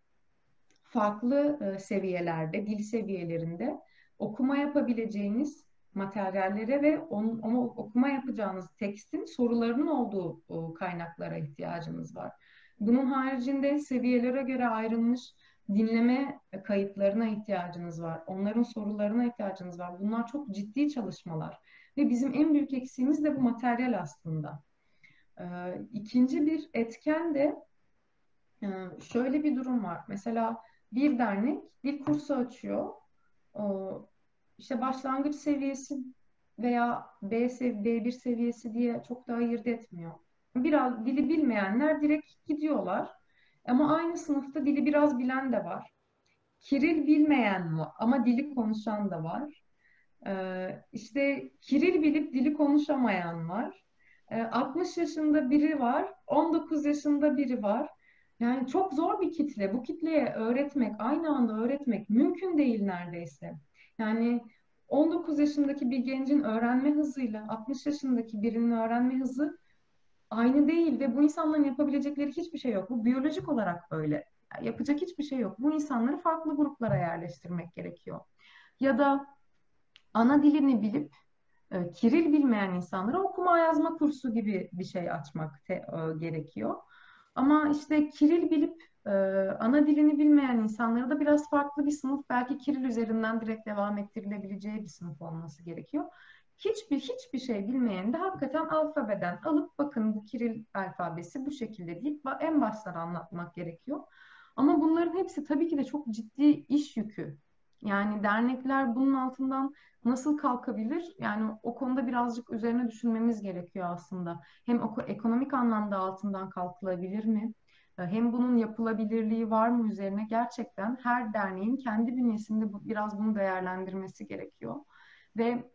farklı seviyelerde, dil seviyelerinde okuma yapabileceğiniz materyallere ve onu okuma yapacağınız tekstin sorularının olduğu kaynaklara ihtiyacınız var. Bunun haricinde seviyelere göre ayrılmış dinleme kayıtlarına ihtiyacınız var. Onların sorularına ihtiyacınız var. Bunlar çok ciddi çalışmalar. Ve bizim en büyük eksiğimiz de bu materyal aslında. İkinci bir etken de şöyle bir durum var. Mesela bir dernek dil kursu açıyor. İşte başlangıç seviyesi veya B1 seviyesi diye çok da ayırt etmiyor. Biraz dili bilmeyenler direkt gidiyorlar. Ama aynı sınıfta dili biraz bilen de var. Kiril bilmeyen var ama dili konuşan da var. İşte Kiril bilip dili konuşamayan var. 60 yaşında biri var, 19 yaşında biri var. Yani çok zor bir kitle. Bu kitleye öğretmek, aynı anda öğretmek mümkün değil neredeyse. Yani 19 yaşındaki bir gencin öğrenme hızıyla 60 yaşındaki birinin öğrenme hızı aynı değil ve bu insanların yapabilecekleri hiçbir şey yok. Bu biyolojik olarak böyle. Yani yapacak hiçbir şey yok. Bu insanları farklı gruplara yerleştirmek gerekiyor. Ya da ana dilini bilip Kiril bilmeyen insanlara okuma yazma kursu gibi bir şey açmak gerekiyor. Ama işte Kiril bilip ana dilini bilmeyen insanlara da biraz farklı bir sınıf, belki Kiril üzerinden direkt devam ettirilebileceği bir sınıf olması gerekiyor. Hiçbir şey bilmeyen de hakikaten alfabeden alıp bakın bu Kiril alfabesi bu şekilde deyip en baştan anlatmak gerekiyor. Ama bunların hepsi tabii ki de çok ciddi iş yükü. Yani dernekler bunun altından nasıl kalkabilir? Yani o konuda birazcık üzerine düşünmemiz gerekiyor aslında. Hem ekonomik anlamda altından kalkılabilir mi? Hem bunun yapılabilirliği var mı üzerine gerçekten her derneğin kendi bünyesinde biraz bunu değerlendirmesi gerekiyor. Ve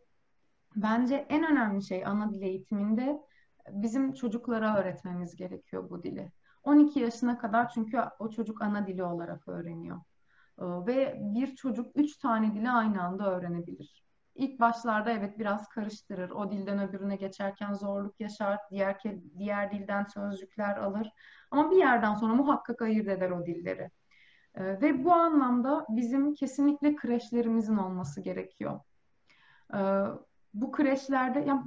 bence en önemli şey ana dil eğitiminde bizim çocuklara öğretmemiz gerekiyor bu dili. 12 yaşına kadar çünkü o çocuk ana dili olarak öğreniyor. Ve bir çocuk 3 tane dili aynı anda öğrenebilir. İlk başlarda evet biraz karıştırır. O dilden öbürüne geçerken zorluk yaşar. Diğer dilden sözcükler alır. Ama bir yerden sonra muhakkak ayırt eder o dilleri. Ve bu anlamda bizim kesinlikle kreşlerimizin olması gerekiyor. Bu kreşlerde yani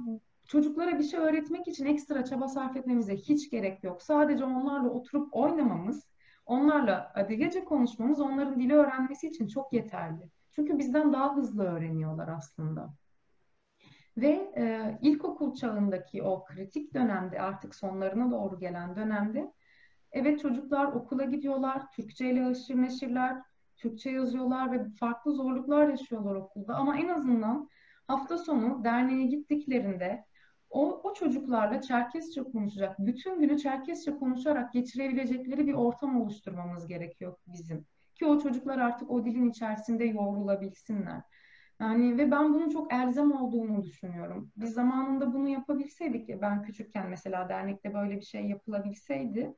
çocuklara bir şey öğretmek için ekstra çaba sarf etmemize hiç gerek yok. Sadece onlarla oturup oynamamız, onlarla adı gece konuşmamız onların dili öğrenmesi için çok yeterli. Çünkü bizden daha hızlı öğreniyorlar aslında. Ve ilkokul çağındaki o kritik dönemde artık sonlarına doğru gelen dönemde evet çocuklar okula gidiyorlar, Türkçe ile haşır neşirler, Türkçe yazıyorlar ve farklı zorluklar yaşıyorlar okulda. Ama en azından hafta sonu derneğe gittiklerinde o çocuklarla Çerkesçe konuşacak, bütün günü Çerkesçe konuşarak geçirebilecekleri bir ortam oluşturmamız gerekiyor bizim. Ki o çocuklar artık o dilin içerisinde yoğrulabilsinler. Yani ve ben bunun çok elzem olduğunu düşünüyorum. Biz zamanında bunu yapabilseydik, ya ben küçükken mesela dernekte böyle bir şey yapılabilseydi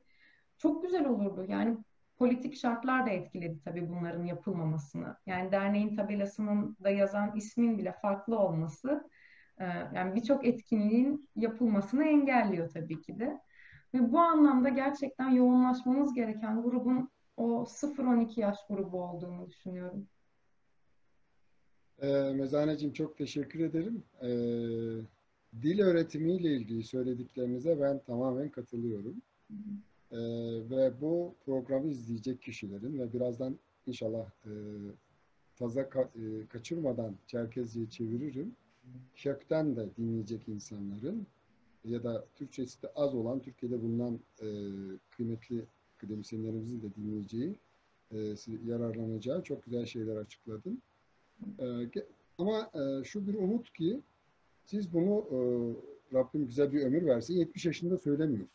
çok güzel olurdu. Yani politik şartlar da etkiledi tabii bunların yapılmamasını. Yani derneğin tabelasının da yazan ismin bile farklı olması yani birçok etkinliğin yapılmasını engelliyor tabii ki de. Ve bu anlamda gerçekten yoğunlaşmamız gereken grubun o 0-12 yaş grubu olduğunu düşünüyorum. Mezaneciğim çok teşekkür ederim. Dil öğretimiyle ilgili söylediklerinize ben tamamen katılıyorum. Ve bu programı izleyecek kişilerin ve birazdan inşallah fazla kaçırmadan Çerkezce'ye çeviririm. Kökten de dinleyecek insanların ya da Türkçesi de az olan Türkiye'de bulunan kıymetli akademisyenlerimizin de dinleyeceği, yararlanacağı çok güzel şeyler açıkladın. Ama şu bir umut ki siz bunu Rabbim güzel bir ömür versin 70 yaşında söylemiyorsunuz.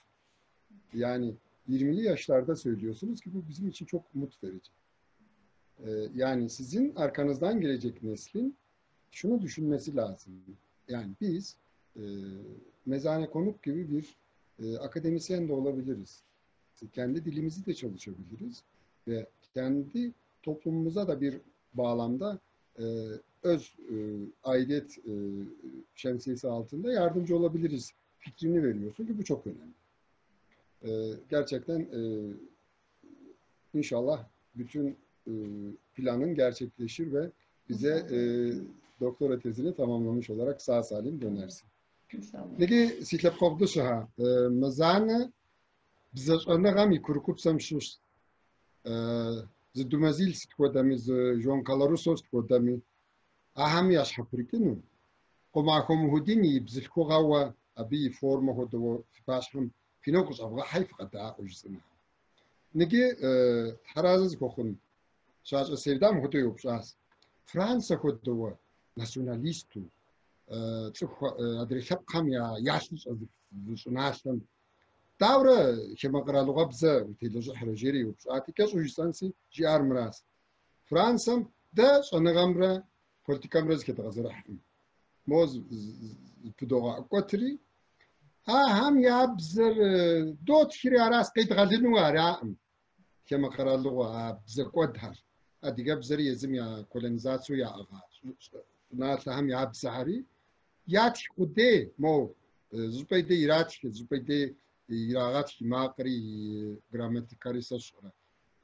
Yani 20'li yaşlarda söylüyorsunuz ki bu bizim için çok umut verici. Yani sizin arkanızdan gelecek neslin şunu düşünmesi lazım. Yani biz Mezane Konuk gibi bir akademisyen de olabiliriz. Kendi dilimizi de çalışabiliriz. Ve kendi toplumumuza da bir bağlamda öz aidiyet şemsiyesi altında yardımcı olabiliriz fikrini veriyorsun ki bu çok önemli. Gerçekten inşallah bütün planın gerçekleşir ve bize doktora tezini tamamlamış olarak sağ salim dönersin. Peki sitlep kovdu şaha. Mezane bize anagam yukurkup samşuş. Zdumazil sitkodami, Jonkalarusos sitkodami. Aham yaş haprikinu. Komakom hudini bizilkogawa abi forma hodo başım finokus avga hayf qada ujsina. Negi harazız kokun. Şaş sevdam hodo yopşas. Fransa hodo nasyonalistu. Çok adresap kam ya yaşlı azıcık Davra kemaqraluğa bize televizyon harceri yopşas. Atikas ujsansi jiar mras. Fransam da sonagamra politikamraz ketagazrahım. Moz pdoğa qotri هم يابزر دوت خيري راس قيد غالدين وراء كما قرا اللغة بزر قدهر أدي جابزر يزم يا كولونيزاتسو يا أغا ناس هم يابزهري ياتي قدي مو زبي دي يراتي زبي دي يراغاتي ما قري جراماتيكاري سشرة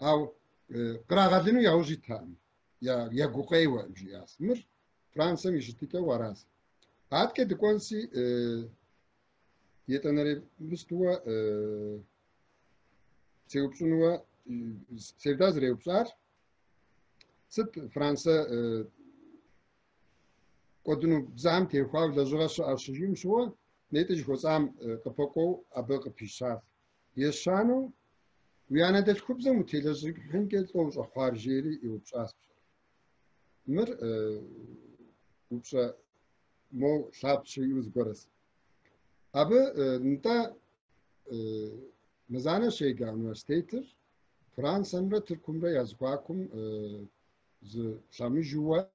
أو قرا غالدين يا وجيتهم يا قوقي وجياس مر فرنسا ميشتيكا وراس بعد كده كونسي Yetenleri Mustafa Sevupsunuva Sevdaz Reupsar Sıt Fransa Kodunu Zam Tevhav Lazurasu Arşijim Şuva Netej Hosam Kapoko Abel Kapişar Yeşano Uyana da Kubza Mutelazı Hengel Oğuz Ahvarjeri Eupsar Mır Upsa Mo Sapşı Uzgoras Abi nta mezane şeyga üniversitedir. Fransa'nda Türk'ümde yazgıakum z sami juwa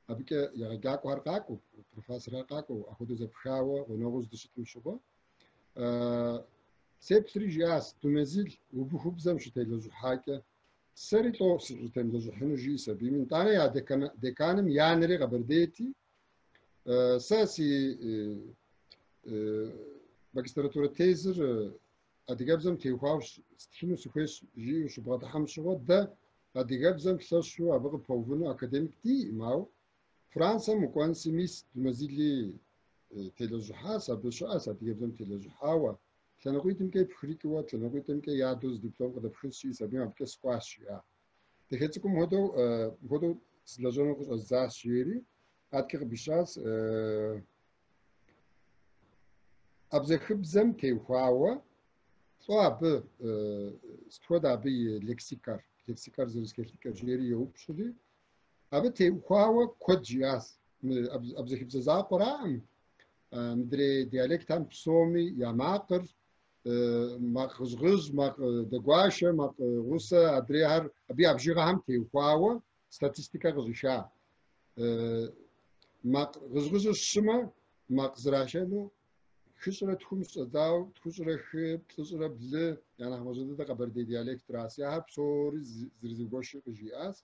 abi ke yargak warqaku profesör warqaku akudu zapxawa ونوغز dışıtım şuba. Septri jas tumezil ubu hubzam şu telezu hake seri to telezu hunu jisa bimin tane ya dekanım yaneri gaberdeti sasi magistratura tezir adigabzam tevhav stinu sukhes jiu shubada hamshwa da adigabzam sashu abag povunu akademik di mau Fransa mukwansi mis dumazili telezuha sabusha adigabzam telezuha wa tlanaguitim ke friki wa tlanaguitim ke yados diplom kada phisi sabim abke squash ya tehetskum hodo slajono kus azas shiri atke bishas Abze hıbzem tevhawa, soabı stvoda bir leksikar لكسيكار زرسكيلك جيري يوبشدي أبى تيوخاوة كود جياس أبزخ بزاق قرام مدري ديالكت هم بسومي يا ماقر ما غزغز ما دقواشة ما غوسة أدريهر أبي أبجيغا هم تيوخاوة ستاتستيكا غزشا ما غزغز السما ما قزراشنو خسرة خمس داو خسرة خيب خسرة بله يعني هم زود ده قبر دي ديالكت راسيا هب صور زرزوش جياس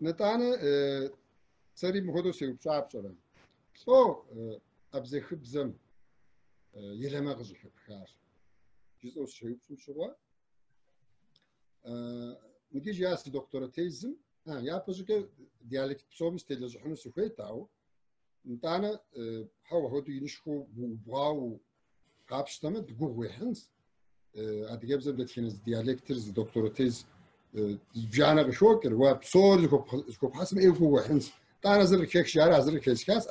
نتانا سري مخدو سيوب صعب صراحة so أبزخ بزم يلما غزخ بخار جزء الشيوب شو نجي جاس دكتورة تيزم يا بزك ديالكت بسومس تلزحون سوخي تاو نتانا هو ينشخو بواو قابشتما تقوغ ويحنس أدياب زم دتخينز ديالكترز دكتورة تيز بجانا بشوكر وبصور زكوب حسم إيفو ويحنس تانا زر كيك شارع زر كيسكاس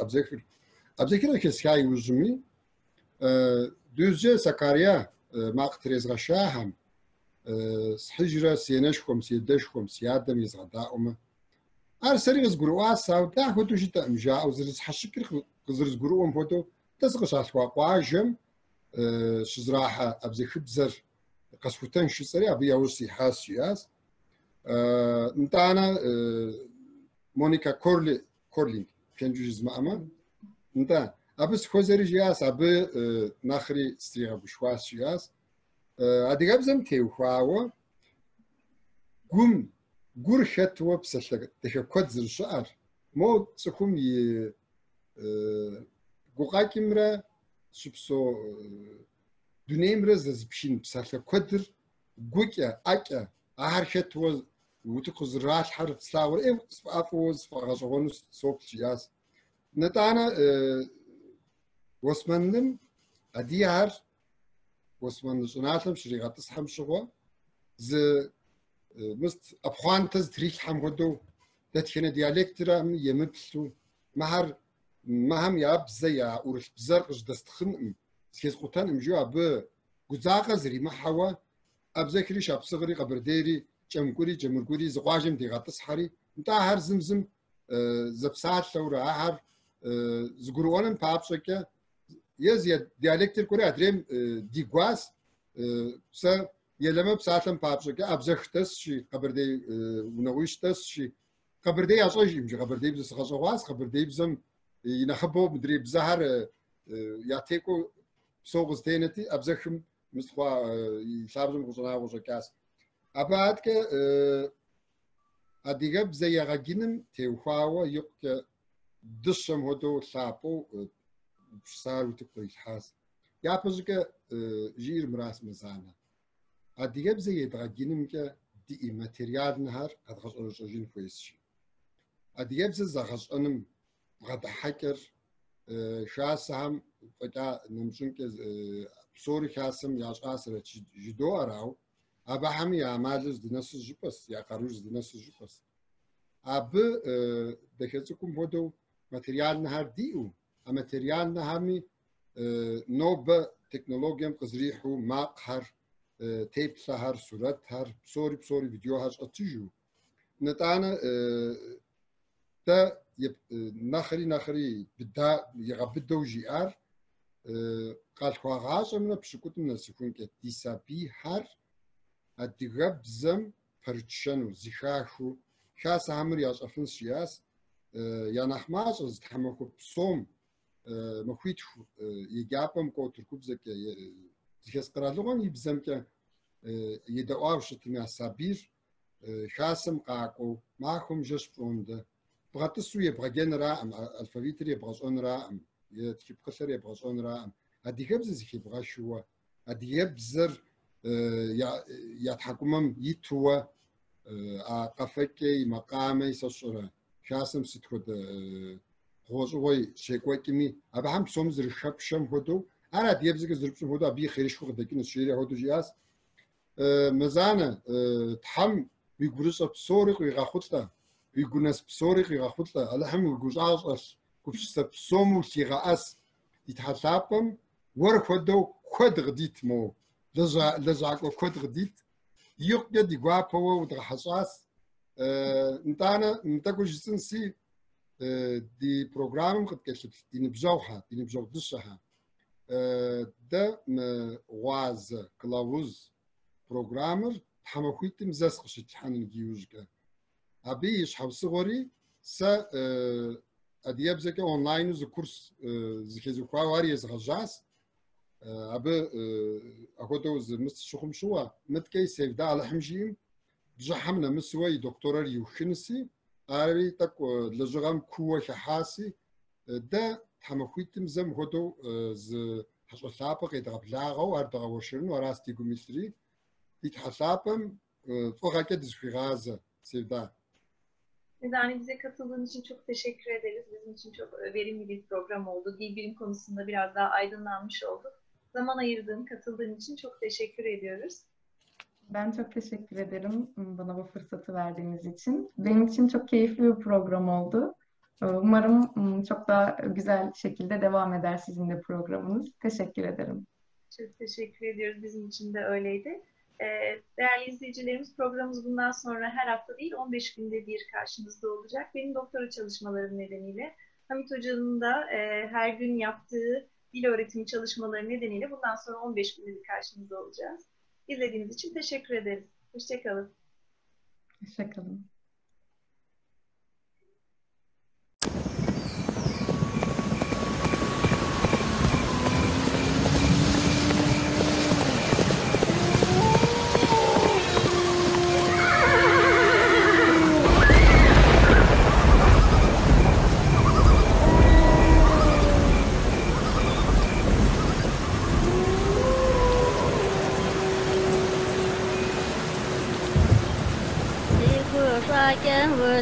أبذكر كيسكاي وزمي دوزجة سكاريا ما قتريز غشاهم حجرة سينشكم سيدشكم سيادم يزغداؤم أرسلي غزقروا ساودا هدو جدا مجا أو زرز حشكر غزرز قروهم هدو تزغش عالواقواجم شزراحة أبزي خبزر قصفتن شسري أبي يوسي حاسياس نتانا مونيكا كورلينج كان جوز مأما نتا أبس خوزري جياس أبي نخري ستريغ بشواس جياس أدي قبزم تيوخاوة قوم قرشت وبسلك تشكوت زر شعر مو تسكم قوقاكي مرة شبسو دونيمرة زبشين بسلك كودر قوكا أكا أهرشت وتقز راش حرف سلاور إيه أفوز فغزغونس صوب جياس نتانا وسمنم أديار وسمن جناتهم شريعة تصحم شغوا ز مست أبخان تز تريك حم هدو تتخينا ديالكترا يمبسو مهم ياب زي أورش بزرقش دستخن سكيز قطان مجوا أب جزاقة زري محوا أبزكري شاب صغري قبرديري جمركوري زقاجم دي غطس حري نتا هر زمزم زبسات لورا هر زغروانن بابشكا يزيد ديالكتر كوري أدريم ديغواس س يلما بساتم بابشكا أبزختس شي قبردي ونويشتس شي قبردي أصلاً مش قبردي بس خاصواس قبردي بزم ينخبو بدري بزهر يعطيكو سوق ستينتي أبزخم مستخوا يسابزم غزنا وزكاس أبعد ك أديجاب زي غاجينم تيوخاوا يق دشم هدو سابو صار وتقول الحاس يا بزك جير مراس مزانا أديجاب زي غاجينم ك دي ماتيريال نهار أدخل أرجعين كويسشي أديجاب زي زغش أنم غدا حكر شاسهم فجأة نمشون ك بصوري خاصم ياش قاسر جدو أراو أبا هم يا مالز دناس جبس يا قاروز دناس جبس أب دكتوركم بدو ماتريال نهار ديو ماتريال نهامي نوب تكنولوجيا قزريحو ماقهر تيب سهر صورت هر بصوري فيديو هاش أتجو نتانا تا نخري بدا يغبدو جي ار قال خواغاش من بشكوت من سكون كتيسابي هر أديغاب زم فرتشنو زيخاخو خاص عمر ياش أفنس شياس يا نحماش از تحمكو بصوم مخويتشو يجابم كو تركوب زك زيخاس قرالوغان يبزم كا يدعوش تميا سابير خاصم قاقو معكم جش بوند بغاتسو يبغاجن رائم الفابيتر يبغاجون رائم يتكيب قصر يبغاجون رائم أديغاب زيخي بغاشوا أديغاب زر يتحكمم يتوا قفكي مقامي سشرة شاسم ستخد خوشوي شيكوي كمي أبهم سومز رشبشم هدو أنا ديبزك زربشم هدو أبي خيرش خد دكين الشيري هدو جياس مزانة تحم بيقولش بصوري ويغاخدلا بيقولناس بصوري ويغاخدلا الحم ويقولش كوفش بصومو شيغاس يتحسابم ورك هدو خد غديت مو لزعكو كود غديت yok ya di guapo ve da hasas ntana ntakujisin si di programım kıt geçip dini bjavha dini bjav dışaha da waz kılavuz programmer hamakuitim zas kışıt hanin giyujka abi iş havsı gori sa adiyab zeka online zu kurs zikezu kwa var yez gajaz abi akoto z mist şukum şuwa mitkey sevda alhamjim bjahamna misway doktorar yuxinsi ari tak lejgam kuwa xasi da hamakuitim zam hoto z hasapaq idrablaga و ardawashrin warasti gumisri İthasapım fakat disfiraze sevda. Yani bize katıldığın için çok teşekkür ederiz. Bizim için çok verimli bir program oldu. Dil bilim konusunda biraz daha aydınlanmış olduk. Zaman ayırdığın, katıldığın için çok teşekkür ediyoruz. Ben çok teşekkür ederim bana bu fırsatı verdiğiniz için. Benim için çok keyifli bir program oldu. Umarım çok daha güzel şekilde devam eder sizin de programınız. Teşekkür ederim. Çok teşekkür ediyoruz. Bizim için de öyleydi. Değerli izleyicilerimiz, programımız bundan sonra her hafta değil 15 günde bir karşınızda olacak. Benim doktora çalışmalarım nedeniyle Hamit Hoca'nın da her gün yaptığı dil öğretimi çalışmaları nedeniyle bundan sonra 15 günde bir karşınızda olacağız. İzlediğiniz için teşekkür ederiz. Hoşçakalın. Hoşçakalın.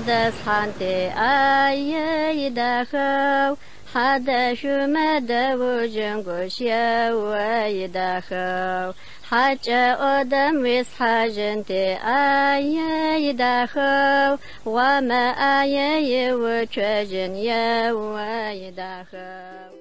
das hante aye da khaw hada shume da wujun goshya wa da khaw haja odam wis hajente aye da khaw wa ma aye wu chajin ya wa da khaw